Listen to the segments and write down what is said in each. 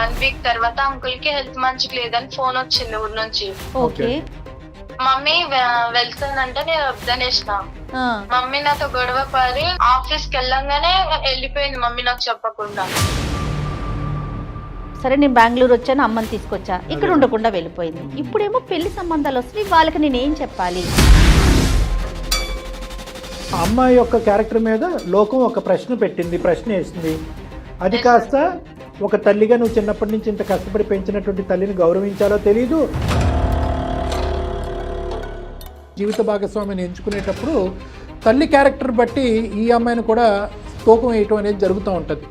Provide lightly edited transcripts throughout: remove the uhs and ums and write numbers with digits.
1 week తర్వాత uncle కి health మంచిగా లేదని ఫోన్ వచ్చింది ఊరి నుంచి. ఓకే. మమ్మీ వెళ్తానంటే నేను వద్దనేసిన. మమ్మీ నాతో గొడవ పడి ఆఫీస్ కి వెళ్ళంగానే వెళ్ళిపోయింది మమ్మీ నాకు చెప్పకుండా. సరే నేను బెంగళూరు వచ్చాను, అమ్మని తీసుకొచ్చా, ఇక్కడ ఉండకుండా వెళ్ళిపోయింది. ఇప్పుడేమో పెళ్లి సంబంధాలు వస్తున్నాయి, వాళ్ళకి నేనేం చెప్పాలి? అమ్మాయి యొక్క క్యారెక్టర్ మీద లోకం ఒక ప్రశ్న పెట్టింది, ప్రశ్న వేసింది. అది కాస్త ఒక తల్లిగా నువ్వు చిన్నప్పటి నుంచి ఇంత కష్టపడి పెంచినటువంటి తల్లిని గౌరవించాలో తెలీదు. జీవిత భాగస్వామిని ఎంచుకునేటప్పుడు తల్లి క్యారెక్టర్ బట్టి ఈ అమ్మాయిని కూడా తూకం వేయటం అనేది జరుగుతూ ఉంటుంది.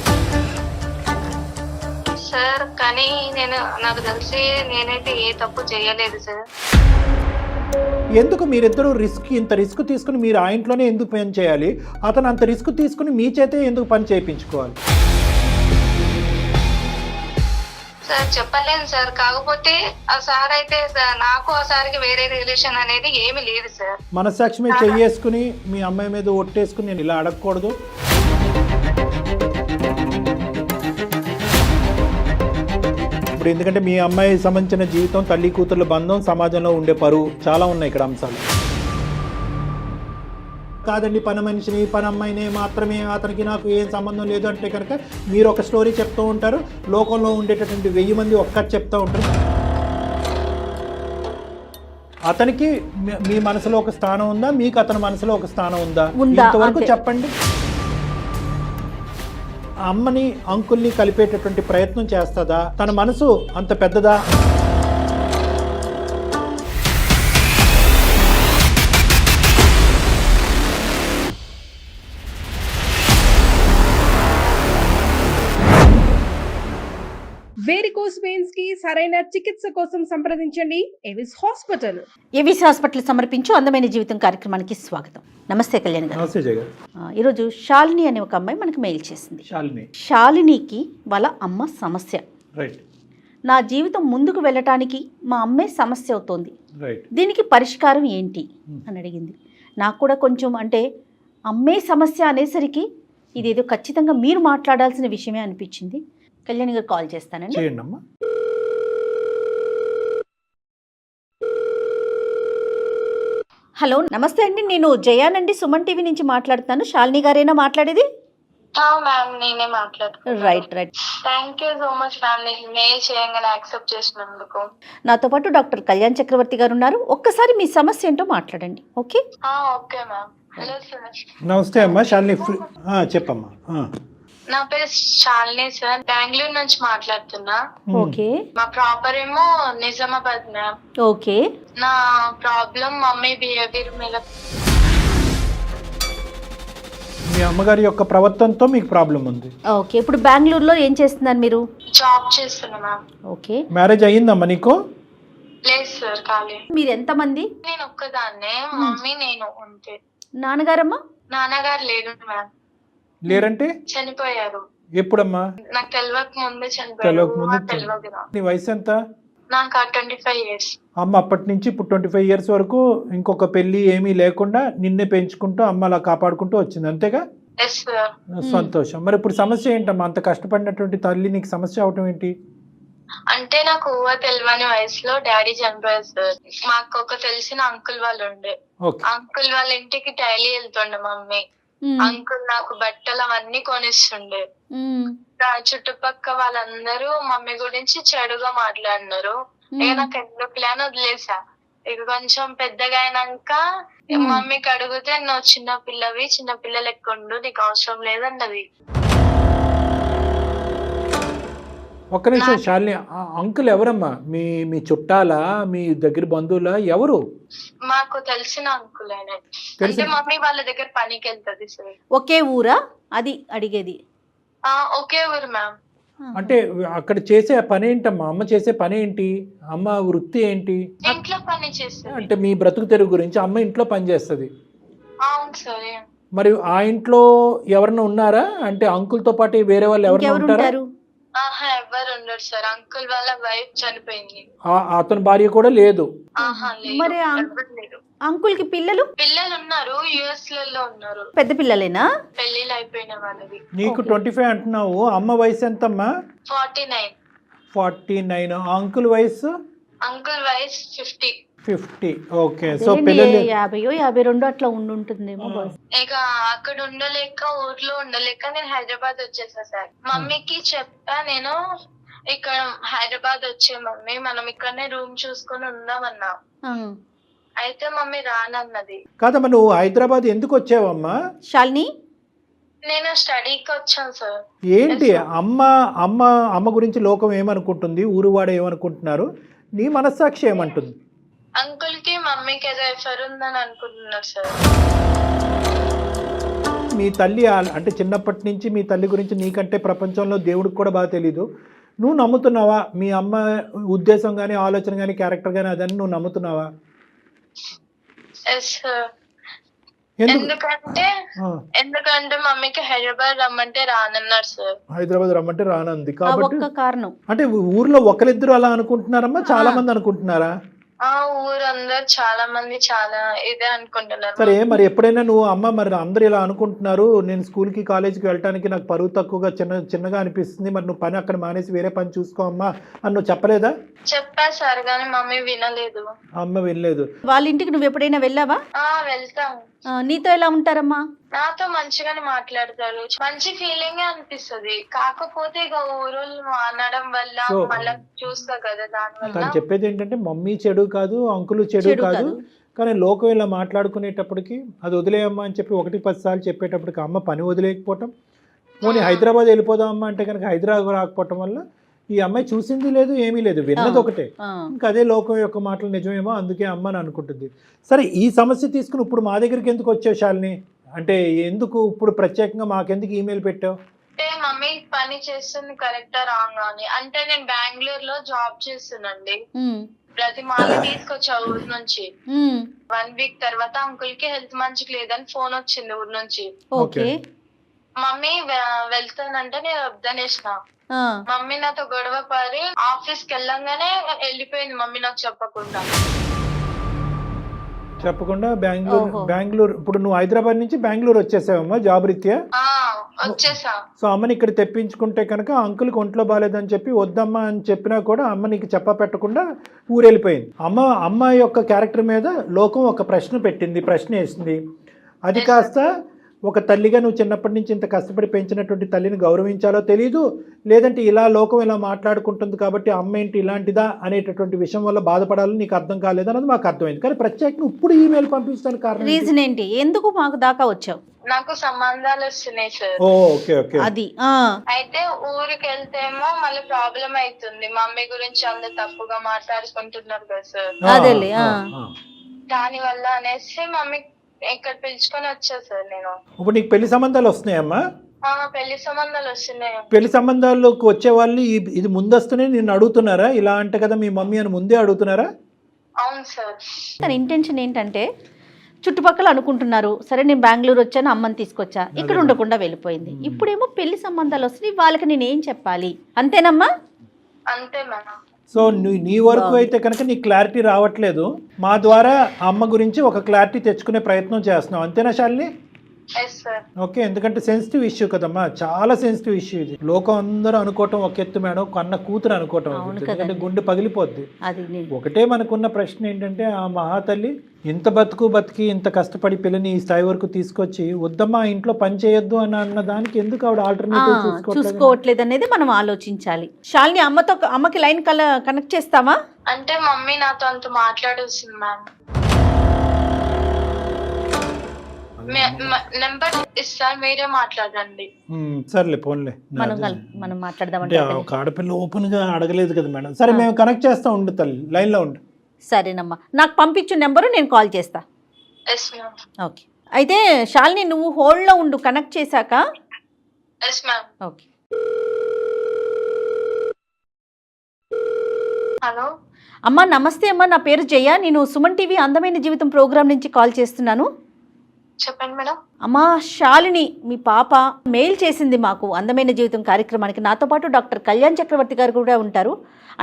సార్ కానీ నాకు తెలిసి నేనైతే ఏ తప్పు చేయలేదు సార్. ఎందుకు మీరిద్దరూ ఇంత రిస్క్ తీసుకుని మీరు ఆ ఇంట్లోనే ఎందుకు పని చేయాలి? అతను అంత రిస్క్ తీసుకుని మీ చేతే ఎందుకు పని చేయించుకోవాలి? సార్ చెప్పలేను సార్. కాకపోతే ఆ సార్ అయితే నాకు ఆ సార్కి వేరే రిలేషన్ అనేది ఏమీ లేదు సార్. మనసాక్షి మీద చెయ్యేసుకుని మీ అమ్మాయి మీద ఒట్టేసుకుని నేను ఇలా అడగకూడదు. ఇప్పుడు ఎందుకంటే మీ అమ్మాయి సంబంధించిన జీవితం, తల్లి కూతుర్ల బంధం, సమాజంలో ఉండే పరువు చాలా ఉన్నాయి ఇక్కడ అంశాలు. కాదండి పని మనిషిని, పని అమ్మాయిని మాత్రమే, అతనికి నాకు ఏం సంబంధం లేదు అంటే కనుక మీరు ఒక స్టోరీ చెప్తూ ఉంటారు, లోకంలో ఉండేటటువంటి 1000 మంది ఒక్కటి చెప్తూ ఉంటారు. అతనికి మీ మనసులో ఒక స్థానం ఉందా, మీకు అతని మనసులో ఒక స్థానం ఉందా? ఇంతవరకు చెప్పండి. అమ్మని అంకుల్ని కలిపేటటువంటి ప్రయత్నం చేస్తుందా? తన మనసు అంత పెద్దదా? వేరికోస్ వెయిన్స్ కి సరైన చికిత్స కోసం సంప్రదించండి ఎవిస్ హాస్పిటల్. ఎవిస్ హాస్పిటల్ సమర్పించు అందమైన జీవితం కార్యక్రమానికి స్వాగతం. నమస్తే కళ్యాణ్ గారు. నమస్తే జగన్. ఈరోజు శాలిని అనే ఒక అమ్మాయి మనకు మెయిల్ చేసింది. శాలినికి వాళ్ళ అమ్మ సమస్య. రైట్. నా జీవితం ముందుకు వెళ్ళటానికి మా అమ్మే సమస్య అవుతోంది, రైట్, దీనికి పరిష్కారం ఏంటి అని అడిగింది. నాకు కూడా కొంచెం అంటే అమ్మే సమస్య అనేసరికి ఇదేదో ఖచ్చితంగా మీరు మాట్లాడాల్సిన విషయమే అనిపించింది. కళ్యాణ్ గారు కాల్ చేస్తానండి. చేయండి అమ్మా. హలో నమస్తే అండి, నేను జయానండి, సుమన్ టీవీ నుంచి మాట్లాడుతాను. శాలిని గారేనా మాట్లాడేది? మ్యామ్ నేనే మాట్లాడుతున్నాను. Right right. Thank you so much ma'am, నేను మెయిల్ చేయంగానే యాక్సెప్ట్ చేసినందుకు. నాతో పాటు డాక్టర్ కళ్యాణ్ చక్రవర్తి గారు ఉన్నారు. ఒక్కసారి మీ సమస్య ఏంటో మాట్లాడండి. Okay okay ma'am. Hello sir. నమస్తే అమ్మా శాలిని. చెప్పమ్మా. నా పేరు శాలిని సార్, బెంగళూరు నుంచి మాట్లాడుతున్నా. ఓకే. మా ప్రాపర్ ఏమో నిజామాబాద్ మ్యామ్. ఓకే. నా ప్రాబ్లం మమ్మీ బిహేవియర్ మీద. మీ అమ్మగారి యొక్క ప్రవర్తనతో మీకు ప్రాబ్లం ఉంది. ఓకే. ఇప్పుడు బెంగళూరులో ఏం చేస్తున్నారు మీరు? జాబ్ చేస్తున్నా మ్యామ్. ఓకే. మ్యారేజ్ అయ్యిందమ్మా నీకు? లేదు సార్, కాలేదు. మీరు ఎంతమంది? నేను ఒక్కదాన్నే, మమ్మీ నేను అంతే. నాన్నగారమ్మా? నాన్నగారు లేరు మ్యామ్. లేరంటే? చనిపోయారు. ఎప్పుడమ్మా? నాకు తెలియక ముందే చనిపోయారు. తెలియదు. నీ వయసు ఎంత? నాకు 25 years. అమ్మ అప్పటి నుంచి ఇప్పుడు 25 years వరకు ఇంకొక పెళ్లి ఏమీ లేకుండా నిన్నే పెంచుకుంటూ అమ్మ అలా కాపాడుకుంటూ వచ్చింది, అంతేగా? Yes sir. సంతోషం. మరి ఇప్పుడు సమస్య ఏంటమ్మా? అంత కష్టపడినటువంటి తల్లి నీకు సమస్య అవటం ఏంటి? అంటే నాకు తెలియని వయసులో డాడీ చనిపోయారు సార్. మాకు ఒక తెలిసిన అంకుల్ వాళ్ళు ఉండే. అంకుల్ వాళ్ళ ఇంటికి డైలీ వెళ్తుండే మమ్మీ. అంకుల్ నాకు బట్టలు అవన్నీ కొనిస్తుండే. చుట్టుపక్క వాళ్ళందరూ మమ్మీ గురించి చెడుగా మాట్లాడినారు. ఇక నాకు ఎందుకు ప్లాన్ వదిలేసా. ఇక కొంచెం పెద్దగా అయినాక మమ్మీకి అడిగితే నువ్వు చిన్న పిల్లవి, చిన్న పిల్లలు ఎక్కుండు, నీకు అవసరం లేదన్నది. ఒక్క నిమిషం శాలిని, అంకుల్ ఎవరమ్మా? మీ చుట్టాలా, మీ దగ్గర బంధువులా, ఎవరు? మాకు తెలిసిన అంకుల్ ఆయన. అంటే మమ్మీ వాళ్ళ దగ్గర పనికి వెళ్తది సార్. ఒకే ఊరా అది అడిగేది? ఒకే ఊరు మ్యామ్. అంటే అక్కడ చేసే పని ఏంటమ్మా? అమ్మ చేసే పని ఏంటి? అమ్మ వృత్తి ఏంటి? ఇంట్లో పని చేస్తుంది. అంటే మీ బ్రతుకు తెరుగు గురించి అమ్మ ఇంట్లో పని చేస్తుంది. అవును సరే. మరి ఆ ఇంట్లో ఎవరన్నా ఉన్నారా? అంటే అంకుల్ తో పాటు వేరే వాళ్ళు ఎవరైనా ఉంటారా? ఎవరు ఉండరు సార్. అంకుల్ వాళ్ళ వైఫ్ చనిపోయింది. అతని భార్య కూడా లేదు? మరి అంకుల్ కి పిల్లలు ఉన్నారు, యుఎస్ లలో ఉన్నారు. పెద్ద పిల్లలేనా? పెళ్లిళ్ళు అయిపోయిన వాళ్ళది. నీకు 25 అంటున్నావు, అమ్మ వయసు ఎంతమ్మా? 49. 49. అంకుల్ వయసు అంకుల్ వయసు 50. 50. ఓకే. సో పిల్లలు 50-52 అట్లా ఉంటుందేమో. ఇక అక్కడ ఉండలేక ఊర్లో ఉండలేక నేను హైదరాబాద్ వచ్చేసా సార్. మమ్మీకి చెప్పా నేను, ఇక్కడ హైదరాబాద్ వచ్చే మమ్మీ మనం ఇక్కడనే రూమ్ చూసుకొని ఉందామన్నా. అయితే మమ్మీ రానన్నది. కాదమ్మా, నువ్వు హైదరాబాద్ ఎందుకు వచ్చావమ్మా? శాలిని, నేను స్టడీకి వచ్చాను సార్. ఏంటి అమ్మ గురించి లోకం ఏమనుకుంటుంది, ఊరువాడ ఏమనుకుంటున్నారు, నీ మనస్సాక్షి ఏమంటుంది? అంకుల్ కి మమ్మీకి ఏదో ఎఫర్ ఉందని అనుకుంటున్నారు సార్. మీ తల్లి అంటే చిన్నప్పటి నుంచి మీ తల్లి గురించి నీకంటే ప్రపంచంలో దేవుడికి కూడా బాగా తెలీదు. నువ్వు నమ్ముతున్నావా? మీ అమ్మ ఉద్దేశం కానీ ఆలోచన కానీ క్యారెక్టర్ కానీ అదని నువ్వు నమ్ముతున్నావా? ఎందుకంటే మమ్మీకి హైదరాబాద్ రమ్మంటే రానన్నారు సార్. హైదరాబాద్ రమ్మంటే రానంది కాబట్టి కారణం అంటే ఊర్లో ఒకరిద్దరు అలా అనుకుంటున్నారమ్మా, చాలా మంది అనుకుంటున్నారా? ఊరందరూ చాలా మంది చాలా ఇదే అనుకుంటున్నారు. సరే, మరి ఎప్పుడైనా నువ్వు అమ్మ మరి అందరు ఇలా అనుకుంటున్నారు, నేను స్కూల్కి కాలేజీకి వెళ్ళడానికి నాకు పరువు తక్కువగా చిన్నగా అనిపిస్తుంది, మరి నువ్వు పని అక్కడ మానేసి వేరే పని చూసుకో అమ్మా అని నువ్వు చెప్పలేదా? చెప్పా సార్, కానీ మమ్మీ వినలేదు. అమ్మ వినలేదు. వాళ్ళ ఇంటికి నువ్వు ఎప్పుడైనా వెళ్ళావా? వెళ్తాము. నీతో ఎలా ఉంటారమ్మా? నాతో మంచిగానే మాట్లాడతారు, మంచి ఫీలింగ్ అనిపిస్తుంది. కాకపోతే ఇక ఊరోళ్ళు అనడం వల్ల మళ్ళీ చూస్తా కదా, దానివల్ల. తను చెప్పేది ఏంటంటే మమ్మీ చెడు కాదు, అంకులు చెడు కాదు, కానీ లోకం ఇలా మాట్లాడుకునేటప్పటికి అది వదిలేయమ్మా అని చెప్పి 1-10 సార్లు చెప్పేటప్పటికి అమ్మ పని వదిలేకపోవటం, పోనీ హైదరాబాద్ వెళ్ళిపోదాం అమ్మ అంటే కనుక హైదరాబాద్ రాకపోవటం వల్ల ఈ అమ్మాయి చూసింది లేదు, ఏమీ లేదు, విన్నది ఒకటే. ఇంకా అదే లోకం యొక్క మాటలు నిజమేమో, అందుకే అమ్మ అని అనుకుంటుంది. సరే, ఈ సమస్య తీసుకుని ఇప్పుడు మా దగ్గరికి ఎందుకు వచ్చావు శాలిని? అంటే ఎందుకు ఇప్పుడు ప్రత్యేకంగా మాకెందుకు ఈమెయిల్ పెట్టావు? అంటే మమ్మీ పని చేస్తుంది కరెక్టా రాంగ్ అని. అంటే నేను బెంగళూరులో జాబ్ చేస్తున్నాండి. ప్రతి మాల తీసుకొచ్చా ఊరు నుంచి. 1 వీక్ తర్వాత అంకుల్ కి హెల్త్ మంచిగా లేదని ఫోన్ వచ్చింది ఊరు నుంచి. మమ్మీ వెళ్తానంటే నేను వద్దనేసిన. మమ్మీ నాతో గొడవ పడి ఆఫీస్ కి వెళ్ళంగానే వెళ్ళిపోయింది మమ్మీ నాకు చెప్పకుండా. బెంగళూరు ఇప్పుడు నువ్వు హైదరాబాద్ నుంచి బెంగళూరు వచ్చేసావమ్మా జాబ్ రీత్యా? వచ్చేసా. సో అమ్మని ఇక్కడ తెప్పించుకుంటే కనుక అంకుల్కి ఒంట్లో బాగాలేదని చెప్పి వద్దమ్మా అని చెప్పినా కూడా అమ్మ నీకు చెప్ప పెట్టకుండా ఊరెళ్ళిపోయింది. అమ్మ యొక్క క్యారెక్టర్ మీద లోకం ఒక ప్రశ్న పెట్టింది, ప్రశ్న వేసింది. అది కాస్త ఒక తల్లిగా నువ్వు చిన్నప్పటి నుంచి ఇంత కష్టపడి పెంచినటువంటి తల్లిని గౌరవించాలో తెలీదు, లేదంటే ఇలా లోకం ఇలా మాట్లాడుకుంటుంది కాబట్టి అమ్మ ఏంటి ఇలాంటిదా అనేటటువంటి విషయం వల్ల బాధపడాలని నీకు అర్థం కాలేదన్నది మాకు అర్థమైంది. కానీ ప్రత్యేకంగా ఇప్పుడు ఈమెయిల్ పంపించడానికి కారణం రీజన్ ఏంటి? ఎందుకు మాకు దాకా వచ్చావు? నాకు సంబంధాలు వస్తున్నాయి సార్. అది అయితే ఊరికి వెళ్తేమో మళ్ళీ ప్రాబ్లం అవుతుంది. మమ్మీ గురించి అందరు తప్పుగా మాట్లాడుకుంటున్నారు కదా సార్, అదేలే. దాని వల్ల అనేసి మమ్మీ ఇక్కడ పిలుచుకొని వచ్చా సార్ నేను. ఇప్పుడు నీకు పెళ్లి సంబంధాలు వస్తున్నాయమ్మా? పెళ్లి సంబంధాలు వస్తున్నాయి. పెళ్లి సంబంధాల్లోకి వచ్చే వాళ్ళు ఇది ముందస్తునే నిన్ను అడుగుతున్నారా? ఇలా అంటే కదా మీ మమ్మీ అని ముందే అడుగుతున్నారా? అవును సార్. తన ఇంటెన్షన్ ఏంటంటే చుట్టుపక్కల అనుకుంటున్నారు, సరే నేను బెంగళూరు వచ్చాను, అమ్మని తీసుకొచ్చా, ఇక్కడ ఉండకుండా వెళ్ళిపోయింది. ఇప్పుడేమో పెళ్లి సంబంధాలు వస్తున్నాయి, వాళ్ళకి నేను ఏం చెప్పాలి? అంతేనమ్మా? అంతే మేడం. సో నీ వరకు అయితే కనుక నీ క్లారిటీ రావట్లేదు, మా ద్వారా అమ్మ గురించి ఒక క్లారిటీ తెచ్చుకునే ప్రయత్నం చేస్తున్నావు, అంతేనా శాలిని? ఓకే. ఎందుకంటే సెన్సిటివ్ ఇష్యూ కదమ్మా, చాలా సెన్సిటివ్ ఇష్యూ ఇది. లోకం అందరూ అనుకోవటం ఒక ఎత్తు మేడం, కన్న కూతురు అనుకోవటం, ఎందుకంటే గుండె పగిలిపోద్ది. ఒకటే మనకున్న ప్రశ్న ఏంటంటే ఆ మహాతల్లి ఇంత బతికి ఇంత కష్టపడి పిల్లని ఈ స్థాయి వరకు తీసుకొచ్చి వద్దమ్మా ఇంట్లో పని చేయొద్దు అని అన్న దానికి ఎందుకు ఆవిడ ఆల్టర్నేటివ్ చూసుకోవట్లేదు అనేది మనం ఆలోచించాలి. శాలిని, అమ్మకి లైన్ కనెక్ట్ చేస్తావా? అంటే మమ్మీ నాతో అంత మాట్లాడొస్తుంది మ్యామ్. నెంబర్ ఇస్తా, మీరే మాట్లాడండి. సర్లే, పోన్లే, మనం మాట్లాడదాం. ఒక ఆడపిల్ల ఓపెన్ గా అడగలేదు కదా మేడం. సరే, మేము కనెక్ట్ చేస్తా, ఉండు తల్లి, లైన్ లో ఉండు. సరేనమ్మా, నాకు పంపించు నెంబరు, నేను కాల్ చేస్తా. ఓకే. అయితే శాలిని నువ్వు హోల్డ్ లో ఉండు, కనెక్ట్ చేశాక. ఓకే. హలో అమ్మా, నమస్తే అమ్మా, నా పేరు జయ, నేను సుమన్ టీవీ అందమైన జీవితం ప్రోగ్రామ్ నుంచి కాల్ చేస్తున్నాను. చెప్పండి మేడం. అమ్మా, శాలిని మీ పాప మెయిల్ చేసింది మాకు అందమైన జీవితం కార్యక్రమానికి. నాతో పాటు డాక్టర్ కళ్యాణ్ చక్రవర్తి గారు కూడా ఉంటారు,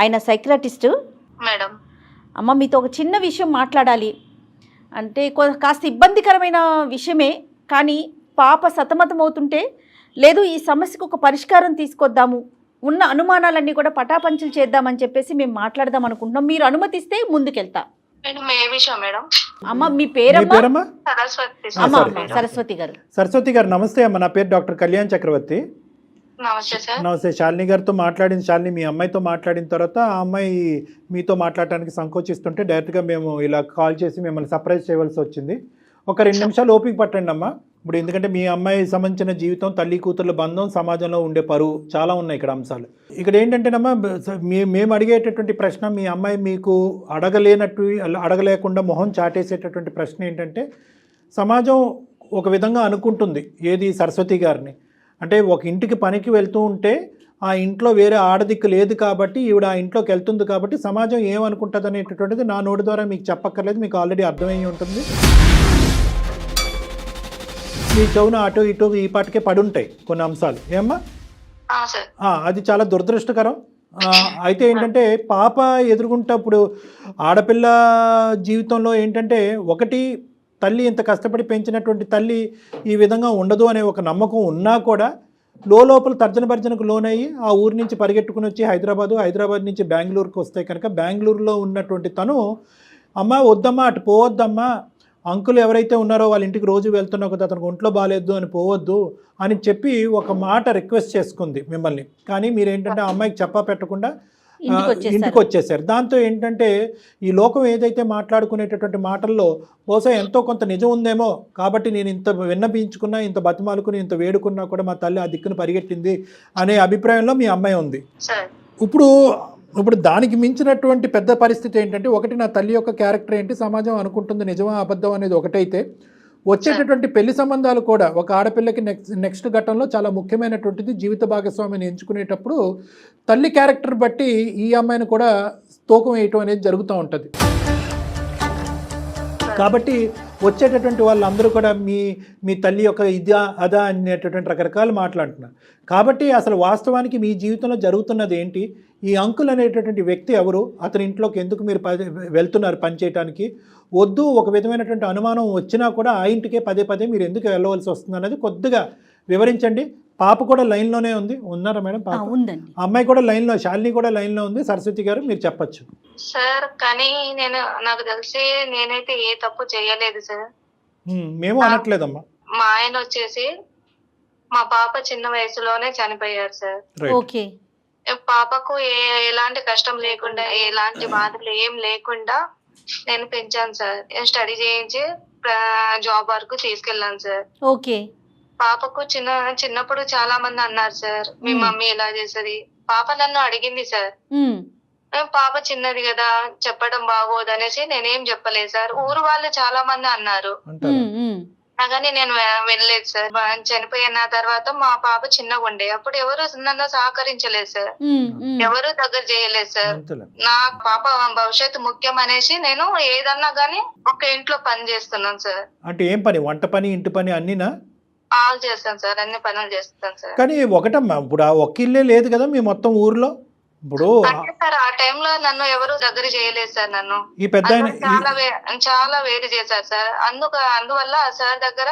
ఆయన సైక్రాటిస్ట్ మేడం. అమ్మ, మీతో ఒక చిన్న విషయం మాట్లాడాలి. అంటే కాస్త ఇబ్బందికరమైన విషయమే, కానీ పాప సతమతం అవుతుంటే లేదు ఈ సమస్యకు ఒక పరిష్కారం తీసుకొద్దాము, ఉన్న అనుమానాలన్నీ కూడా పటాపంచలు చేద్దామని చెప్పేసి మేము మాట్లాడదాం అనుకుంటున్నాం. మీరు అనుమతిస్తే ముందుకెళ్తా. మేడం ఏ విషయం మేడం? అమ్మ మీ మీ పేరమ్మా? పేరమ్మా? సరస్వతి. అమ్మ సరే. అమ్మ సరస్వతి గారు. సరస్వతి గారు నమస్తే అమ్మ. నా పేరు డాక్టర్ కళ్యాణ్ చక్రవర్తి. నమస్తే సార్. నమస్తే. శాలిని గారితో మాట్లాడిన శాలిని మీ అమ్మాయితో మాట్లాడిన తర్వాత ఆ అమ్మాయి మీతో మాట్లాడటానికి సంకోచిస్తుంటే డైరెక్ట్గా మేము ఇలా కాల్ చేసి మిమ్మల్ని సర్ప్రైజ్ చేయవలసి వచ్చింది. ఒక 2 నిమిషాలు ఓపిక పట్టండి అమ్మా. ఇప్పుడు ఎందుకంటే మీ అమ్మాయి సంబంధించిన జీవితం, తల్లి కూతుర్ల బంధం, సమాజంలో ఉండే పరువు చాలా ఉన్నాయి ఇక్కడ అంశాలు. ఇక్కడ ఏంటంటేనమ్మా మేము అడిగేటటువంటి ప్రశ్న, మీ అమ్మాయి మీకు అడగలేకుండా మొహం చాటేసేటటువంటి ప్రశ్న ఏంటంటే, సమాజం ఒక విధంగా అనుకుంటుంది ఏది సరస్వతి గారిని అంటే ఒక ఇంటికి పనికి వెళ్తూ ఉంటే ఆ ఇంట్లో వేరే ఆడదిక్కు లేదు కాబట్టి ఈవిడ ఆ ఇంట్లోకి వెళ్తుంది కాబట్టి సమాజం ఏమనుకుంటుంది అనేటటువంటిది నా నోటి ద్వారా మీకు చెప్పక్కర్లేదు, మీకు ఆల్రెడీ అర్థమయ్యి ఉంటుంది. మీ చెవున అటు ఇటు ఈ పాటికే పడుంటాయి కొన్ని అంశాలు. ఏమ్మా? అది చాలా దురదృష్టకరం. అయితే ఏంటంటే పాప ఎదుర్కొంటప్పుడు ఆడపిల్ల జీవితంలో ఏంటంటే ఒకటి, తల్లి ఇంత కష్టపడి పెంచినటువంటి తల్లి ఈ విధంగా ఉండదు అనే ఒక నమ్మకం ఉన్నా కూడా లోపల తర్జన భర్జనకు లోనయ్యి ఆ ఊరి నుంచి పరిగెట్టుకుని వచ్చి హైదరాబాద్ నుంచి బెంగళూరుకి వస్తే కనుక బెంగళూరులో ఉన్నటువంటి తను, అమ్మ వద్దమ్మా అటు పోవద్దమ్మా, అంకుల్ ఎవరైతే ఉన్నారో వాళ్ళ ఇంటికి రోజు వెళ్తున్నా కదా, అతనికి ఒంట్లో బాగాలేదు అని పోవద్దు అని చెప్పి ఒక మాట రిక్వెస్ట్ చేసుకుంది మిమ్మల్ని. కానీ మీరేంటంటే ఆ అమ్మాయికి చెప్పా పెట్టకుండా ఇంటికి వచ్చేసారు. దాంతో ఏంటంటే ఈ లోకం ఏదైతే మాట్లాడుకునేటటువంటి మాటల్లో బహుశా ఎంతో కొంత నిజం ఉందేమో కాబట్టి నేను ఇంత విన్నపించుకున్నా, ఇంత బతిమాలుకుని, ఇంత వేడుకున్నా కూడా మా తల్లి ఆ దిక్కును పరిగెట్టింది అనే అభిప్రాయంలో మీ అమ్మాయి ఉంది. ఇప్పుడు దానికి మించినటువంటి పెద్ద పరిస్థితి ఏంటంటే, ఒకటి నా తల్లి యొక్క క్యారెక్టర్ ఏంటి, సమాజం అనుకుంటుంది నిజమా అబద్ధం అనేది ఒకటైతే, వచ్చేటటువంటి పెళ్లి సంబంధాలు కూడా ఒక ఆడపిల్లకి నెక్స్ట్ ఘట్టంలో చాలా ముఖ్యమైనటువంటిది. జీవిత భాగస్వామిని ఎంచుకునేటప్పుడు తల్లి క్యారెక్టర్ బట్టి ఈ అమ్మాయిని కూడా తూకం వేయటం అనేది జరుగుతూ ఉంటుంది. కాబట్టి వచ్చేటటువంటి వాళ్ళందరూ కూడా మీ తల్లి యొక్క ఇదా అదా అనేటటువంటి రకరకాలు మాట్లాడుతున్నారు. కాబట్టి అసలు వాస్తవానికి మీ జీవితంలో జరుగుతున్నది ఏంటి, ఈ అంకుల్ అనేటటువంటి వ్యక్తి ఎవరు, అతని ఇంట్లోకి ఎందుకు మీరు వెళ్తున్నారు పని చేయడానికి, వద్దు ఒక విధమైనటువంటి అనుమానం వచ్చినా కూడా ఆ ఇంటికే పదే మీరు ఎందుకు వెళ్ళవలసి వస్తుంది అనేది కొద్దిగా వివరించండి. పాప కూడా లైన్లోనే ఉన్నారా మేడం? పాప ఉందండి. అమ్మాయి కూడా లైన్లో, శాలిని కూడా లైన్లో ఉంది. సరస్వతి గారు మీరు చెప్పచ్చు. సార్ కానీ నాకు తెలిసి నేనైతే ఏ తప్పు చేయలేదు సార్. మేము అనట్లేదమ్మా. మా ఆయన వచ్చేసి మా పాప చిన్న వయసులోనే చనిపోయారు సార్. ఓకే. పాపకు ఎలాంటి కష్టం లేకుండా, ఎలాంటి బాధలు ఏం లేకుండా నేను పెంచాను సార్. స్టడీ చేయించి జాబ్ వరకు తీసుకెళ్ళాను సార్. ఓకే. పాపకు చిన్నప్పుడు చాలా మంది అన్నారు సార్, మీ మమ్మీ ఎలా చేసేది. పాప నన్ను అడిగింది సార్, పాప చిన్నది కదా చెప్పడం బాగోదు అనేసి నేనేం చెప్పలేదు సార్. ఊరు వాళ్ళు చాలా మంది అన్నారు కానీ నేను వెళ్ళలేదు సార్. చనిపోయిన తర్వాత మా పాప చిన్నగా ఉండే అప్పుడు ఎవరు నన్ను సహకరించలేదు సార్, ఎవరు దగ్గర చేయలేదు సార్. నా పాప భవిష్యత్తు ముఖ్యం అనేసి నేను ఏదన్నా గానీ ఒక ఇంట్లో పని చేస్తున్నాను సార్. అంటే ఏం పని? వంట పని, ఇంటి పని అన్నినా? ఆల్ చేస్తాను సార్, అన్ని పనులు చేస్తాను సార్. కానీ ఒకటమ్మా, ఇప్పుడు ఆ ఒక్క ఇల్లే లేదు కదా మీ మొత్తం ఊర్లో. ఇప్పుడు సార్ ఆ టైంలో నన్ను ఎవరు దగ్గర చేయలేదు సార్. నన్ను ఈ పెద్ద చాలా వేరు చేశారు సార్. అందువల్ల సార్ దగ్గర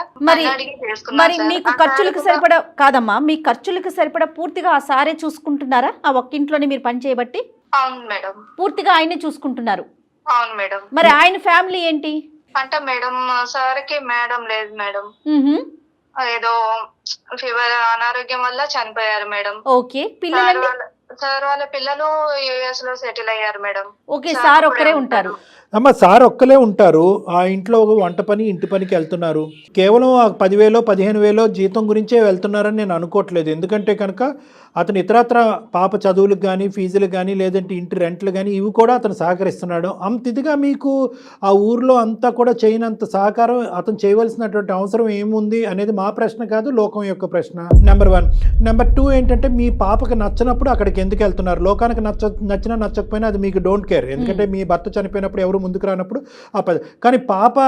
మరి మీకు ఖర్చులకు సరిపడా కాదమ్మా, మీ ఖర్చులకు సరిపడా పూర్తిగా ఆ సారే చూసుకుంటున్నారా? ఆ ఒక్క ఇంట్లోనే మీరు పని చేయబట్టి? అవును మేడం. పూర్తిగా ఆయనే చూసుకుంటున్నారు? అవును మేడం. మరి ఆయన ఫ్యామిలీ ఏంటి అంటే మేడం, సార్కి మేడం లేదు మేడం, ఏదో ఫీవర్ అనారోగ్యం వల్ల చనిపోయారు మేడం. ఓకే. పిల్లలు? సార్ వాళ్ళ పిల్లలు యుఎస్ లో సెటిల్ అయ్యారు మేడం. ఓకే. సార్ ఒక్కరే ఉంటారు? అమ్మ సార్ ఒక్కలే ఉంటారు. ఆ ఇంట్లో వంట పని, ఇంటి పనికి వెళ్తున్నారు. కేవలం 10,000 15,000 జీతం గురించే వెళ్తున్నారని నేను అనుకోవట్లేదు. ఎందుకంటే కనుక అతను ఇతరత్ర పాప చదువులకు కానీ, ఫీజులకు కానీ, లేదంటే ఇంటి రెంట్లు కానీ ఇవి కూడా అతను సహకరిస్తున్నాడు. అంత ఇదిగా మీకు ఆ ఊర్లో అంతా కూడా చేయనంత సహకారం అతను చేయవలసినటువంటి అవసరం ఏముంది అనేది మా ప్రశ్న కాదు, లోకం యొక్క ప్రశ్న. నెంబర్ 1. నెంబర్ 2 ఏంటంటే మీ పాపకు నచ్చినప్పుడు అక్కడికి ఎందుకు వెళ్తున్నారు? లోకానికి నచ్చినా నచ్చకపోయినా అది మీకు డోంట్ కేర్. ఎందుకంటే మీ భర్త చనిపోయినప్పుడు ఎవరు ముందుకు రానప్పుడు కానీ పాప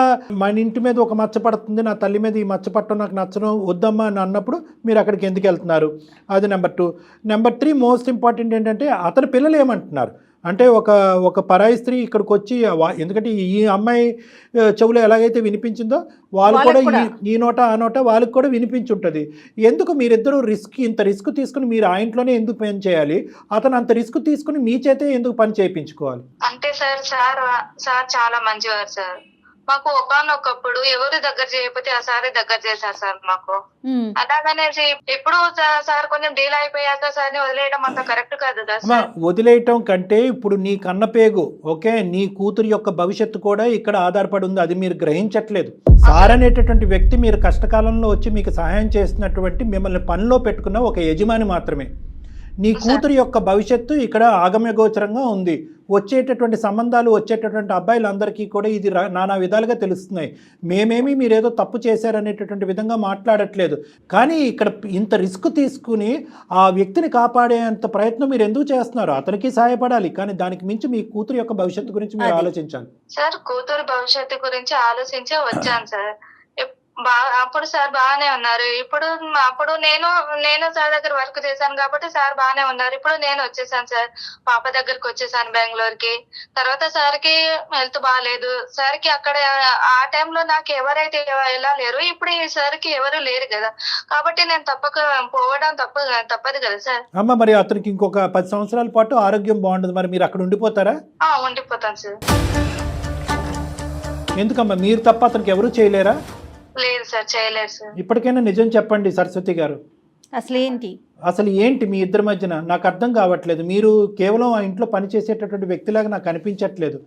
మన ఇంటి మీద ఒక మచ్చ పడుతుంది, నా తల్లి మీద ఈ మచ్చ పట్టడం నాకు నచ్చడం వద్దమ్మా అని అన్నప్పుడు మీరు అక్కడికి ఎందుకు వెళ్తున్నారు? అది నెంబర్ 2. నెంబర్ 3 మోస్ట్ ఇంపార్టెంట్ ఏంటంటే అతని పిల్లలు ఏమంటున్నారు? అంటే ఒక పరాయి స్త్రీ ఇక్కడికి వచ్చి ఎందుకంటే ఈ అమ్మాయి చెవులో ఎలాగైతే వినిపించిందో వాళ్ళు కూడా ఈ నోట ఆ నోట వాళ్ళకి కూడా వినిపించుంటుంది. ఎందుకు మీరిద్దరూ ఇంత రిస్క్ తీసుకుని మీరు ఆ ఇంట్లోనే ఎందుకు పని చేయాలి, అతను అంత రిస్క్ తీసుకుని మీ చేతే ఎందుకు పని చేయించుకోవాలి? అంటే సార్ చాలా మంచివారు సార్. మాకు ఒకనొకప్పుడు ఎవరు దగ్గర చేయకపోతే ఆ సారే దగ్గర చేశారు సార్ మాకు. అలాగనేసి ఇప్పుడు సార్ కొంచెం డీల్ అయిపోయాక సార్ని వదిలేయడం అంత కరెక్ట్ కాదు కదా సార్. వదిలేయటం కంటే ఇప్పుడు నీ కన్నపేగు ఓకే, నీ కూతురు యొక్క భవిష్యత్తు కూడా ఇక్కడ ఆధారపడి ఉంది. అది మీరు గ్రహించట్లేదు. సార్ అనేటటువంటి వ్యక్తి మీరు కష్టకాలంలో వచ్చి మీకు సహాయం చేస్తున్నటువంటి మిమ్మల్ని పనిలో పెట్టుకున్న ఒక యజమాని మాత్రమే. నీ కూతురు యొక్క భవిష్యత్తు ఇక్కడ ఆగమ్యగోచరంగా ఉంది. వచ్చేటటువంటి సంబంధాలు వచ్చేటటువంటి అబ్బాయిలందరికీ కూడా ఇది నానా విధాలుగా తెలుస్తున్నాయి. మేమేమి మీరేదో తప్పు చేశారనేటటువంటి విధంగా మాట్లాడట్లేదు. కానీ ఇక్కడ ఇంత రిస్క్ తీసుకుని ఆ వ్యక్తిని కాపాడేంత ప్రయత్నం మీరు ఎందుకు చేస్తున్నారు? అతనికి సహాయపడాలి, కానీ దానికి మించి మీ కూతురు యొక్క భవిష్యత్తు గురించి మీరు ఆలోచించాలి. సార్ కూతురు భవిష్యత్తు గురించి ఆలోచించే వచ్చాను సార్. అప్పుడు సార్ బాగానే ఉన్నారు. అప్పుడు నేను సార్ దగ్గర వర్క్ చేశాను కాబట్టి సార్ బాగానే ఉన్నారు. ఇప్పుడు నేను వచ్చేసాను సార్, పాప దగ్గరకు వచ్చేసాను బెంగళూరుకి. తర్వాత సార్కి హెల్త్ బాగాలేదు. సార్కి అక్కడ ఆ టైంలో నాకు ఎవరైతే ఎలా లేరు, ఇప్పుడు ఈ సార్కి ఎవరు లేరు కదా, కాబట్టి నేను పోవడం తప్పదు కదా సార్. అమ్మ మరి అతనికి ఇంకొక 10 సంవత్సరాల పాటు ఆరోగ్యం బాగుండదు, మరి మీరు అక్కడ ఉండిపోతారా? ఉండిపోతాను సార్. ఎందుకమ్మా మీరు తప్ప అతనికి ఎవరు చేయలేరా? లేదు సార్, చేయలేదు సార్. ఇప్పటికైనా నిజం చెప్పండి సరస్వతి గారు, అసలు ఏంటి మీ ఇద్దరి మధ్యన? నాకు అర్థం కావట్లేదు. మీరు కేవలం ఆ ఇంట్లో పనిచేసేటటువంటి వ్యక్తిలాగా నాకు అనిపించట్లేదు.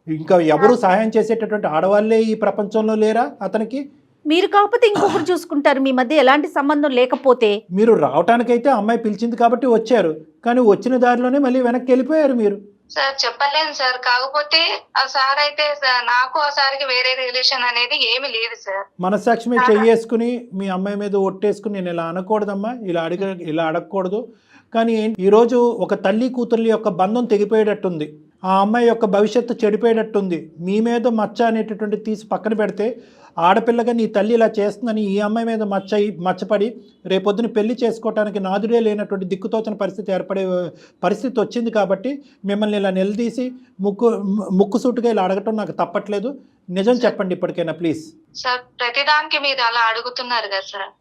ఇంకా ఎవరు సహాయం చేసేటటువంటి ఆడవాళ్ళే ఈ ప్రపంచంలో లేరా అతనికి? మీరు కాకపోతే ఇంకొకరు చూసుకుంటారు. మీ మధ్య ఎలాంటి సంబంధం లేకపోతే మీరు రావటానికైతే అమ్మాయి పిలిచింది కాబట్టి వచ్చారు, కానీ వచ్చిన దారిలోనే మళ్ళీ వెనక్కి వెళ్ళిపోయారు మీరు. సార్ చెప్పలేను సార్, కాకపోతే ఆ సార్ అయితే నాకు ఆ సార్కి వేరే రిలేషన్ అనేది ఏమి లేదు సార్. మనసాక్షి మీద చెయ్యేసుకుని మీ అమ్మాయి మీద ఒట్టేసుకుని నేను ఇలా అనకూడదమ్మా, ఇలా అడగకూడదు. కానీ ఈరోజు ఒక తల్లి కూతుర్ల యొక్క బంధం తెగిపోయేటట్టుంది. ఆ అమ్మాయి యొక్క భవిష్యత్తు చెడిపోయేటట్టుంది. మీ మీద మచ్చ అనేటటువంటి తీసి పక్కన పెడితే, ఆడపిల్లగా నీ తల్లి ఇలా చేస్తుందని ఈ అమ్మాయి మీద మచ్చపడి రేపొద్దున పెళ్లి చేసుకోవటానికి నాదుడే లేనటువంటి దిక్కుతోచని పరిస్థితి ఏర్పడే పరిస్థితి వచ్చింది. కాబట్టి మిమ్మల్ని ఇలా నిలదీసి ముక్కుసూటుగా ఇలా అడగటం నాకు తప్పట్లేదు. నిజం చెప్పండి ఇప్పటికైనా ప్లీజ్. సార్ ప్రతిదానికి మీరు అలా అడుగుతున్నారు కదా సార్,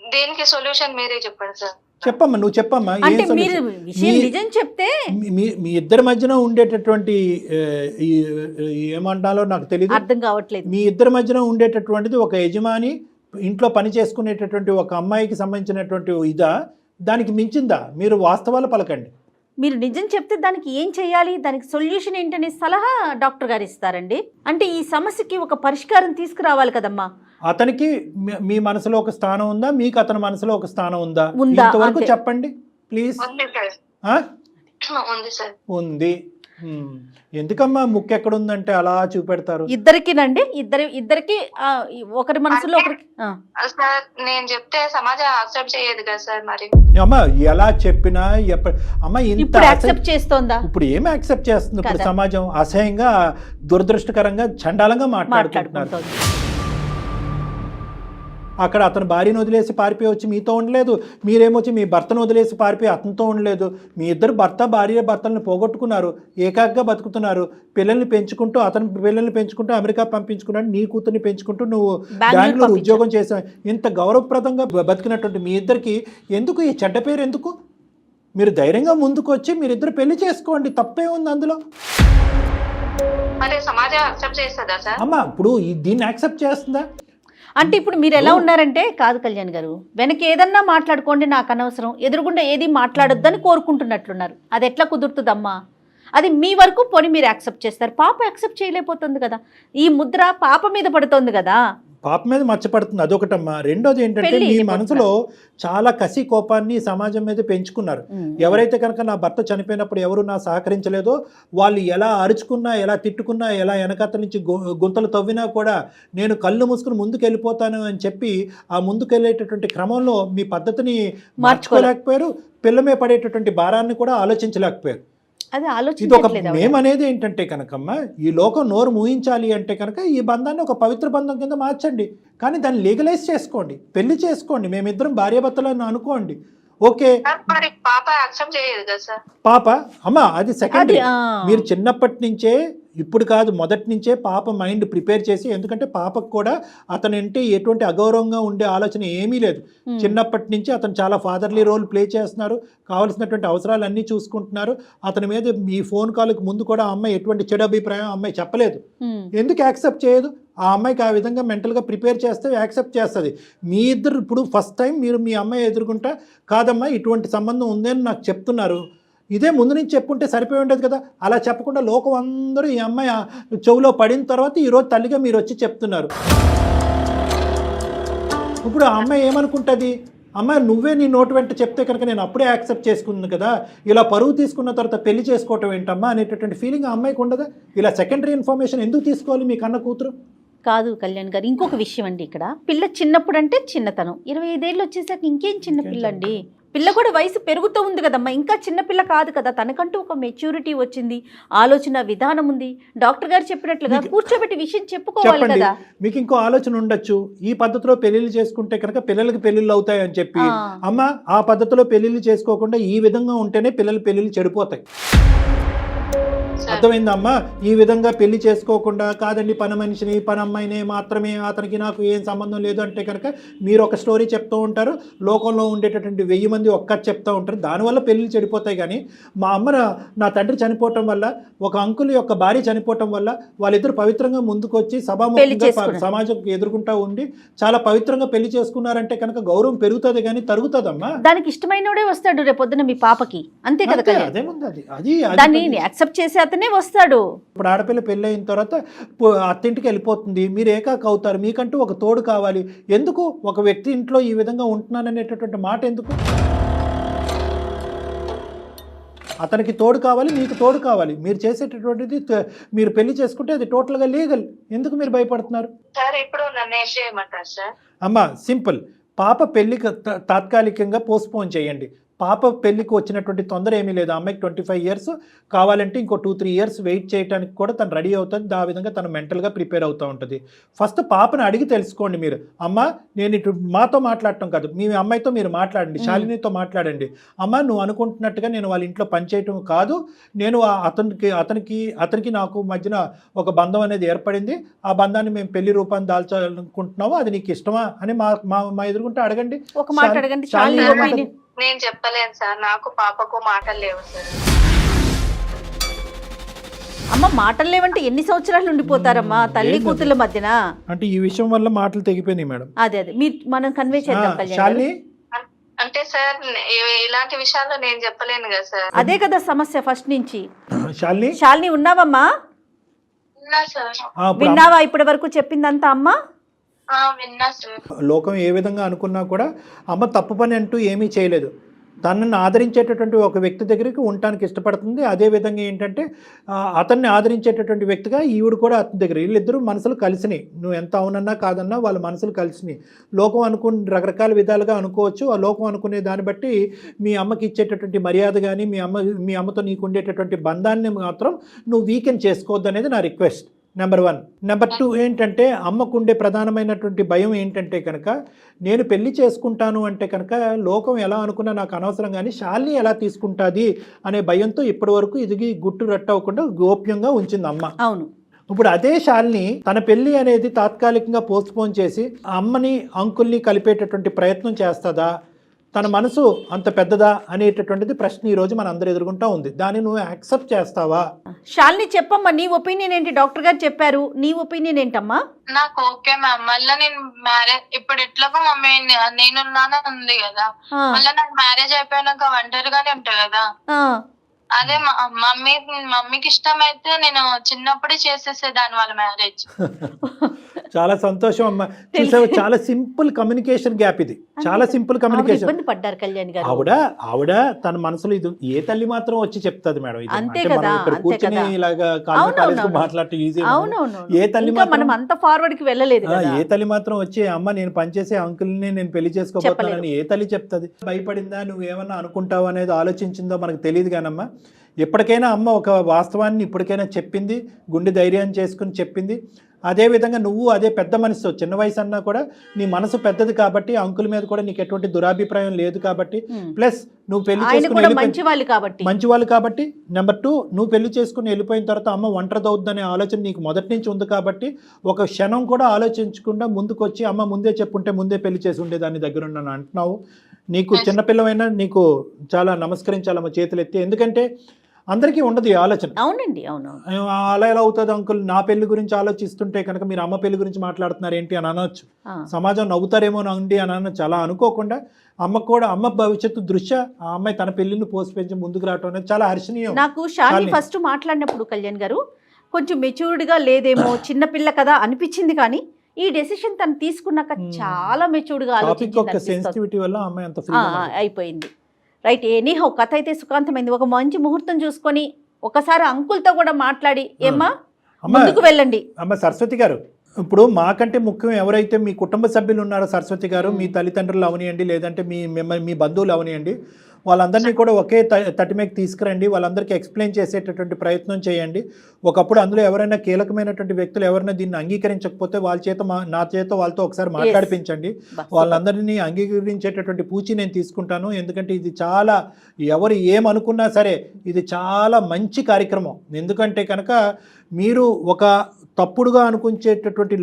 దీనికి సొల్యూషన్ మీరే చెప్పండి సార్. చెప్పమ్మా, నువ్వు చెప్పమ్మా. నిజం చెప్తే మీ ఇద్దరి మధ్యన ఉండేటటువంటి ఏమంటాలో నాకు తెలియదు, అర్థం కావట్లేదు. మీ ఇద్దరి మధ్యన ఉండేటటువంటిది ఒక యజమాని ఇంట్లో పని చేసుకునేటటువంటి ఒక అమ్మాయికి సంబంధించినటువంటి ఇదా, దానికి మించిందా? మీరు వాస్తవాలు పలకండి. మీరు నిజం చెప్తే దానికి ఏం చేయాలి, దానికి సొల్యూషన్ ఏంటనే సలహా డాక్టర్ గారు ఇస్తారండి. అంటే ఈ సమస్యకి ఒక పరిష్కారం తీసుకురావాలి కదమ్మా. అతనికి మీ మనసులో ఒక స్థానం ఉందా, మీకు అతని మనసులో ఒక స్థానం ఉందా? ఇంతవరకు చెప్పండి ప్లీజ్. ఉంది. ఎందుకమ్మా ముక్కు ఎక్కడుందంటే అలా చూపెడతారు? ఇద్దరికినండి, ఇద్దరికి ఒకరి మనసులో ఒకరికి. సార్ నేను చెప్తే సమాజం యాక్సెప్ట్ చేయదు కదా సార్. మరి అమ్మా ఎలా చెప్పినా అమ్మా ఇప్పుడు యాక్సెప్ట్ చేస్తోందా? ఇప్పుడు ఏమి యాక్సెప్ట్ చేస్తుంది? ఇప్పుడు సమాజం అసహ్యంగా దురదృష్టకరంగా చండాలంగా మాట్లాడుకుంటున్నారు. అక్కడ అతను భార్యను వదిలేసి పారిపోయి వచ్చి మీతో ఉండలేదు, మీరేమొచ్చి మీ భర్తను వదిలేసి పారిపోయి అతనితో ఉండలేదు. మీ ఇద్దరు భర్తలను పోగొట్టుకున్నారు, ఏకాగ్గా బతుకుతున్నారు. పిల్లల్ని పెంచుకుంటూ, అతని పిల్లల్ని పెంచుకుంటూ అమెరికా పంపించుకున్నాడు, నీ కూతుర్ని పెంచుకుంటూ నువ్వు బెంగళూరు ఉద్యోగం చేసావు. ఇంత గౌరవప్రదంగా బతికినటువంటి మీ ఇద్దరికి ఎందుకు ఈ చెడ్డ పేరు? ఎందుకు? మీరు ధైర్యంగా ముందుకు వచ్చి మీరిద్దరు పెళ్లి చేసుకోండి, తప్పే ఉంది అందులో. అమ్మా ఇప్పుడు దీన్ని యాక్సెప్ట్ చేస్తుందా? అంటే ఇప్పుడు మీరు ఎలా ఉన్నారంటే, కాదు కళ్యాణ్ గారు, వెనక ఏదన్నా మాట్లాడుకోండి, నాకు అనవసరం, ఎదురుగుండా ఏది మాట్లాడొద్దని కోరుకుంటున్నట్లున్నారు. అది ఎట్లా కుదురుతుందమ్మా? అది మీ వరకు పోనీ మీరు యాక్సెప్ట్ చేస్తారు, పాప యాక్సెప్ట్ చేయలేకపోతుంది కదా. ఈ ముద్ర పాప మీద పడుతుంది కదా. పాప మీద మచ్చపడుతుంది, అదొకటమ్మా. రెండోది ఏంటంటే మీ మనసులో చాలా కసి కోపాన్ని సమాజం మీద పెంచుకున్నారు. ఎవరైతే కనుక నా భర్త చనిపోయినప్పుడు ఎవరు నా సహకరించలేదో వాళ్ళు ఎలా అరుచుకున్నా, ఎలా తిట్టుకున్నా, ఎలా వెనకత్త నుంచి గుంతలు తవ్వినా కూడా నేను కళ్ళు మూసుకుని ముందుకు వెళ్ళిపోతాను అని చెప్పి ఆ ముందుకు వెళ్ళేటటువంటి క్రమంలో మీ పద్ధతిని మార్చుకోలేకపోయారు. పిల్లమే పడేటటువంటి భారాన్ని కూడా ఆలోచించలేకపోయారు. ఇది ఒక మేం అనేది ఏంటంటే కనుకమ్మా, ఈ లోకం నోరు మూయించాలి అంటే కనుక ఈ బంధాన్ని ఒక పవిత్ర బంధం కింద మార్చండి, కానీ దాన్ని లీగలైజ్ చేసుకోండి, పెళ్లి చేసుకోండి, మేమిద్దరం భార్యాభర్తలను అనుకోండి. ఓకే. మరి పాప యాక్సెప్ట్ చేయదు కదా సార్. పాప అమ్మ అది సెకండరీ. అది, మీరు చిన్నప్పటి నుంచే, ఇప్పుడు కాదు మొదటి నుంచే పాప మైండ్ ప్రిపేర్ చేసి, ఎందుకంటే పాపకు కూడా అతనంటే ఎటువంటి అగౌరవంగా ఉండే ఆలోచన ఏమీ లేదు. చిన్నప్పటి నుంచి అతను చాలా ఫాదర్లీ రోల్ ప్లే చేస్తున్నారు, కావాల్సినటువంటి అవసరాలు అన్నీ చూసుకుంటున్నారు. అతని మీద ఈ ఫోన్ కాల్కి ముందు కూడా ఆ అమ్మాయి ఎటువంటి చెడు అభిప్రాయం అమ్మాయి చెప్పలేదు. ఎందుకు యాక్సెప్ట్ చేయదు? ఆ అమ్మాయికి ఆ విధంగా మెంటల్గా ప్రిపేర్ చేస్తే యాక్సెప్ట్ చేస్తుంది. మీ ఇద్దరు ఇప్పుడు ఫస్ట్ టైం మీరు మీ అమ్మాయి ఎదుర్కొంటా కాదమ్మా ఇటువంటి సంబంధం ఉందని నాకు చెప్తున్నారు, ఇదే ముందు నుంచి చెప్పుకుంటే సరిపోయి ఉండేది కదా. అలా చెప్పకుండా లోకం అందరూ ఈ అమ్మాయి చెవులో పడిన తర్వాత ఈరోజు తల్లిగా మీరు వచ్చి చెప్తున్నారు. ఇప్పుడు ఆ అమ్మాయి ఏమనుకుంటుంది? అమ్మాయి నువ్వే నీ నోటు వెంట చెప్తే కనుక నేను అప్పుడే యాక్సెప్ట్ చేసుకుంది కదా, ఇలా పరువు తీసుకున్న తర్వాత పెళ్లి చేసుకోవటం ఏంటమ్మా అనేటటువంటి ఫీలింగ్ ఆ అమ్మాయికి ఉండదా? ఇలా సెకండరీ ఇన్ఫర్మేషన్ ఎందుకు తీసుకోవాలి మీ కన్న కూతురు? కాదు కళ్యాణ్ గారు, ఇంకొక విషయం అండి. ఇక్కడ పిల్ల చిన్నప్పుడు అంటే చిన్నతనం, 25 ఏళ్ళు వచ్చేసాక ఇంకేం చిన్న పిల్ల అండి. పిల్ల కూడా వయసు పెరుగుతూ ఉంది కదమ్మా, ఇంకా చిన్నపిల్ల కాదు కదా. తనకంటూ ఒక మెచ్యూరిటీ వచ్చింది, ఆలోచన విధానం ఉంది. డాక్టర్ గారు చెప్పినట్లుగా కూర్చోబెట్టి విషయం చెప్పుకోవాలి కదా. మీకు ఇంకో ఆలోచన ఉండొచ్చు, ఈ పద్ధతిలో పెళ్లిళ్ళు చేసుకుంటే కనుక పిల్లలకి పెళ్లిళ్ళు అవుతాయి అని చెప్పి. అమ్మ ఆ పద్ధతిలో పెళ్లిళ్ళు చేసుకోకుండా ఈ విధంగా ఉంటేనే పెళ్లిళ్ళు చెడిపోతాయి. అర్థమైందమ్మా? ఈ విధంగా పెళ్లి చేసుకోకుండా కాదండి పని మనిషిని పని అమ్మాయిని మాత్రమే, అతనికి నాకు ఏం సంబంధం లేదు అంటే కనుక మీరు ఒక స్టోరీ చెప్తూ ఉంటారు, లోకంలో ఉండేటటువంటి 1000 మంది ఒక్క చెప్తూ ఉంటారు, దానివల్ల పెళ్ళిళ్ళు చెడిపోతాయి. కానీ మా అమ్మ నా తండ్రి చనిపోవటం వల్ల, ఒక అంకుల్ యొక్క భార్య చనిపోవటం వల్ల వాళ్ళిద్దరు పవిత్రంగా ముందుకొచ్చి సభాముఖంగా సమాజం ఎదుర్కొంటా ఉండి చాలా పవిత్రంగా పెళ్లి చేసుకున్నారంటే కనుక గౌరవం పెరుగుతుంది కానీ తరుగుతుందమ్మా. దానికి ఇష్టమైనోడే వస్తాడు రేపొద్దున మీ పాపకి, అంతే కదా. అదేముంది, అది దాన్ని యాక్సెప్ట్ చేసి అతనే వస్తాడు. ఇప్పుడు ఆడపిల్ల పెళ్ళి అయిన తర్వాత అత్తింటికి వెళ్ళిపోతుంది, మీరు ఏకాక అవుతారు, మీకంటూ ఒక తోడు కావాలి. ఎందుకు ఒక వ్యక్తి ఇంట్లో ఈ విధంగా ఉంటున్నాననేటటువంటి మాట ఎందుకు? అతనికి తోడు కావాలి, మీకు తోడు కావాలి. మీరు చేసేటటువంటిది మీరు పెళ్లి చేసుకుంటే అది టోటల్గా లీగల్. ఎందుకు మీరు భయపడుతున్నారు? సార్ ఇప్పుడు నన్ను ఏం చేయమంటారు సార్? అమ్మా సింపుల్, పాప పెళ్లికి తాత్కాలికంగా పోస్ట్పోన్ చేయండి. పాప పెళ్లికి వచ్చినటువంటి తొందర ఏమీ లేదు. అమ్మాయికి 25 years కావాలంటే ఇంకో 2-3 years వెయిట్ చేయడానికి కూడా తను రెడీ అవుతుంది. ఆ విధంగా తను మెంటల్గా ప్రిపేర్ అవుతూ ఉంటుంది. ఫస్ట్ పాపను అడిగి తెలుసుకోండి మీరు. అమ్మ నేను ఇటు మాతో మాట్లాడటం కాదు, మీ అమ్మాయితో మీరు మాట్లాడండి, శాలినితో మాట్లాడండి. అమ్మ నువ్వు అనుకుంటున్నట్టుగా నేను వాళ్ళ ఇంట్లో పనిచేయటం కాదు, నేను అతనికి నాకు మధ్యన ఒక బంధం అనేది ఏర్పడింది, ఆ బంధాన్ని మేము పెళ్లి రూపాన్ని దాల్చాలనుకుంటున్నాము, అది నీకు ఇష్టమా అని మా ఎదుర్కొంటే అడగండి. ఒక మాట అడగండి. నేను చెప్పలేను సార్, నాకు పాపకు మాటలు లేవు సార్. అమ్మ మాటలు లేవంటే ఎన్ని సంవత్సరాలు ఉండిపోతారమ్మా తల్లి కూతుర్ల మధ్యన? అంటే ఈ విషయం వల్ల మాటలు తెగిపోయినాయి మేడం. అదే మనం కన్వే చేద్దాం కళ్యాణ్. అంటే సార్ ఇలాంటి విషయాల్లో నేను చెప్పలేను కదా సార్. అదే కదా సమస్య ఫస్ట్ నుంచి. శాలిని ఉన్నావమ్మా? విన్నావా ఇప్పటి వరకు చెప్పిందంతా అమ్మా? లోకం ఏ విధంగా అనుకున్నా కూడా అమ్మ తప్పు పని అంటూ ఏమీ చేయలేదు. తనని ఆదరించేటటువంటి ఒక వ్యక్తి దగ్గరికి ఉండటానికి ఇష్టపడుతుంది. అదేవిధంగా ఏంటంటే అతన్ని ఆదరించేటటువంటి వ్యక్తిగా ఈవిడ కూడా అతని దగ్గర, వీళ్ళిద్దరూ మనసులు కలిసినాయి. నువ్వు ఎంత అవునన్నా కాదన్నా వాళ్ళ మనసులు కలిసినాయి. లోకం రకరకాల విధాలుగా అనుకోవచ్చు. ఆ లోకం అనుకునే దాన్ని బట్టి మీ అమ్మకి ఇచ్చేటటువంటి మర్యాద కానీ మీ అమ్మతో నీకు ఉండేటటువంటి బంధాన్ని మాత్రం నువ్వు వీకెండ్ చేసుకోవద్దు అనేది నా రిక్వెస్ట్. నెంబర్ 1. నెంబర్ 2 ఏంటంటే అమ్మకు ఉండే ప్రధానమైనటువంటి భయం ఏంటంటే కనుక నేను పెళ్లి చేసుకుంటాను అంటే కనుక లోకం ఎలా అనుకున్నా నాకు అనవసరం, కానీ శాలిని ఎలా తీసుకుంటుంది అనే భయంతో ఇప్పటి వరకు ఇది గుట్టు రట్టవకుండా గోప్యంగా ఉంచింది అమ్మ. అవును. ఇప్పుడు అదే శాలిని తన పెళ్లి అనేది తాత్కాలికంగా పోస్ట్పోన్ చేసి అమ్మని అంకుల్ని కలిపేటటువంటి ప్రయత్నం చేస్తుందా? తన మనసు అంత పెద్దదా అనేటటువంటిది ప్రశ్న ఈ రోజు మన అందరు ఎదుర్కొంటా ఉంది. దాన్ని నువ్వు యాక్సెప్ట్ చేస్తావా? శాలిని చెప్పమ్మా, నీ ఒపీనియన్ ఏంటి? డాక్టర్ గారు చెప్పారు, నీ ఒపీనియన్ ఏంటమ్మా? నాకు ఓకే మ్యామ్. మళ్ళీ నేను మ్యారేజ్ ఇప్పుడు ఎట్లాగో మమ్మీ నేనున్నాను ఉంది కదా, మళ్ళీ నాకు మ్యారేజ్ అయిపోయినాక ఒంటరిగానే ఉంటా కదా. అదే మమ్మీకి ఇష్టమైతే నేను చిన్నప్పుడే చేసేసేదాన్ని వాళ్ళ మ్యారేజ్. చాలా సంతోషం అమ్మా. చూసావు, చాలా సింపుల్ కమ్యూనికేషన్ గ్యాప్ ఇది, చాలా సింపుల్ కమ్యూనికేషన్. ఇబ్బంది పడ్డారు కళ్యాణ్ గారు. ఆవిడ తన మనసులో ఇది ఏ తల్లి మాత్రం వచ్చి చెప్తుంది మేడం. అంతే కదా, కూర్చొని ఇలాగా మాట్లాడటం ఈజీ. ఏ తల్లి మనం అంత ఫార్వర్డ్ కి వెళ్ళలేదు. ఏ తల్లి మాత్రం వచ్చి అమ్మ నేను పనిచేసే అంకుల్ని నేను పెళ్లి చేసుకోబోతున్నానని ఏ తల్లి చెప్తుంది? భయపడిందా, నువ్వేమన్నా అనుకుంటావు అనేది ఆలోచించిందో మనకు తెలియదు కానమ్మా. ఎప్పటికైనా అమ్మ ఒక వాస్తవాన్ని ఇప్పటికైనా చెప్పింది, గుండె ధైర్యాన్ని చేసుకుని చెప్పింది. అదేవిధంగా నువ్వు అదే పెద్ద మనసుతో, చిన్న వయసు అన్నా కూడా నీ మనసు పెద్దది కాబట్టి అంకుల్ మీద కూడా నీకు ఎటువంటి దురాభిప్రాయం లేదు కాబట్టి, ప్లస్ నువ్వు పెళ్లి చేసుకుని మంచి వాళ్ళు కాబట్టి, నెంబర్ 2 నువ్వు పెళ్లి చేసుకుని వెళ్ళిపోయిన తర్వాత అమ్మ ఒంటరిదవుద్దనే ఆలోచన నీకు మొదటి నుంచి ఉంది కాబట్టి ఒక క్షణం కూడా ఆలోచించకుండా ముందుకు వచ్చి అమ్మ ముందే చెప్పుంటే ముందే పెళ్లి చేసి ఉండేదాన్ని దగ్గర ఉన్నాను అంటున్నావు. నీకు చిన్నపిల్లవైనా నీకు చాలా నమస్కరించాలమ్మ చేతులు ఎత్తి. ఎందుకంటే అందరికీ ఉండదు ఈ ఆలోచన. అవునండి, అవును. అలా ఎలా అవుతుంది అంకుల్, నా పెళ్లి గురించి ఆలోచిస్తుంటే కనుక మీరు అమ్మ పెళ్లి గురించి మాట్లాడుతున్నారు ఏంటి అని అనొచ్చు, సమాజం నవ్వుతారేమో అండి అని అనొచ్చు. అలా అనుకోకుండా అమ్మ కూడా అమ్మ భవిష్యత్తు దృష్ట్యా ఆ అమ్మాయి తన పెళ్లిని పోసిపెంచి ముందుకు రావడం అనేది చాలా హర్షణీయం. నాకు షాలిని ఫస్ట్ మాట్లాడినప్పుడు కళ్యాణ్ గారు కొంచెం మెచ్యూర్డ్గా లేదేమో, చిన్నపిల్ల కదా అనిపించింది, కానీ ఈ డెసిషన్ తను తీసుకున్నాక చాలా మెచ్యూర్డ్గా అయిపోయింది. రైట్, ఎనీహౌ కథ అయితే సుఖాంతమైంది. ఒక మంచి ముహూర్తం చూసుకొని ఒకసారి అంకుల్తో కూడా మాట్లాడి ఏమ్మా ముందుకు వెళ్ళండి. అమ్మ సరస్వతి గారు, ఇప్పుడు మాకంటే ముఖ్యం ఎవరైతే మీ కుటుంబ సభ్యులు ఉన్నారో సరస్వతి గారు, మీ తల్లిదండ్రులు అవనియండి, లేదంటే మీ బంధువులు అవనియండి, వాళ్ళందరినీ కూడా ఒకే తటి మీద తీసుకురండి. వాళ్ళందరికీ ఎక్స్ప్లెయిన్ చేసేటటువంటి ప్రయత్నం చేయండి. ఒకప్పుడు అందులో ఎవరైనా కీలకమైనటువంటి వ్యక్తులు ఎవరైనా దీన్ని అంగీకరించకపోతే వాళ్ళ చేత నా చేత వాళ్ళతో ఒకసారి మాట్లాడిపించండి. వాళ్ళందరినీ అంగీకరించేటటువంటి పూచి నేను తీసుకుంటాను. ఎందుకంటే ఇది చాలా, ఎవరు ఏమనుకున్నా సరే ఇది చాలా మంచి కార్యక్రమం. ఎందుకంటే కనుక మీరు ఒక తప్పుడుగా అనుకుంచేటటువంటి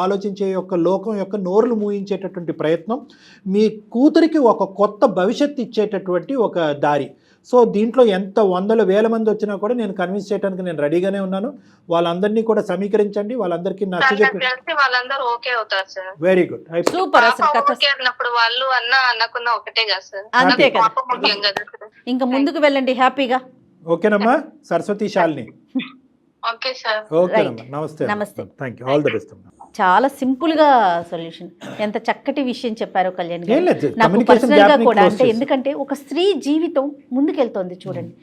ఆలోచించే లోకం యొక్క నోరులు మూయించేటటువంటి ప్రయత్నం, మీ కూతురికి ఒక కొత్త భవిష్యత్తు ఇచ్చేటటువంటి ఒక దారి. సో దీంట్లో ఎంత వందల వేల మంది వచ్చినా కూడా నేను కన్విన్స్ చేయడానికి నేను రెడీగానే ఉన్నాను. వాళ్ళందరినీ కూడా సమీకరించండి, వాళ్ళందరికీ నచ్చజెప్పి. Very good, super. ఇంకా ముందుకు వెళ్ళండి హ్యాపీగా. ఓకేనమ్మా సరస్వతి, శాలిని. నమస్తే. చాలా సింపుల్ గా సొల్యూషన్. ఎంత చక్కటి విషయం చెప్పారో కళ్యాణ్ గారు. నాకు పర్సనల్ గా కూడా, అంటే ఎందుకంటే ఒక స్త్రీ జీవితం ముందుకెళ్తోంది చూడండి.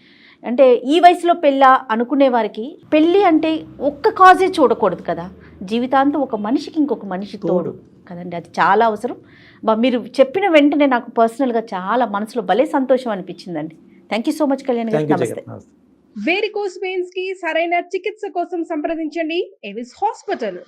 అంటే ఈ వయసులో పెళ్ళా అనుకునే వారికి పెళ్ళి అంటే ఒక్క కాజే చూడకూడదు కదా, జీవితాంతం ఒక మనిషికి ఇంకొక మనిషి తోడు కదండి, అది చాలా అవసరం. మీరు చెప్పిన వెంటనే నాకు పర్సనల్గా చాలా మనసులో భలే సంతోషం అనిపించిందండి. Thank you so much Kalyan గారు. నమస్తే. వేరికోస్ వెయిన్స్ కి సరైన చికిత్స కోసం సంప్రదించండి ఎవిస్ హాస్పిటల్.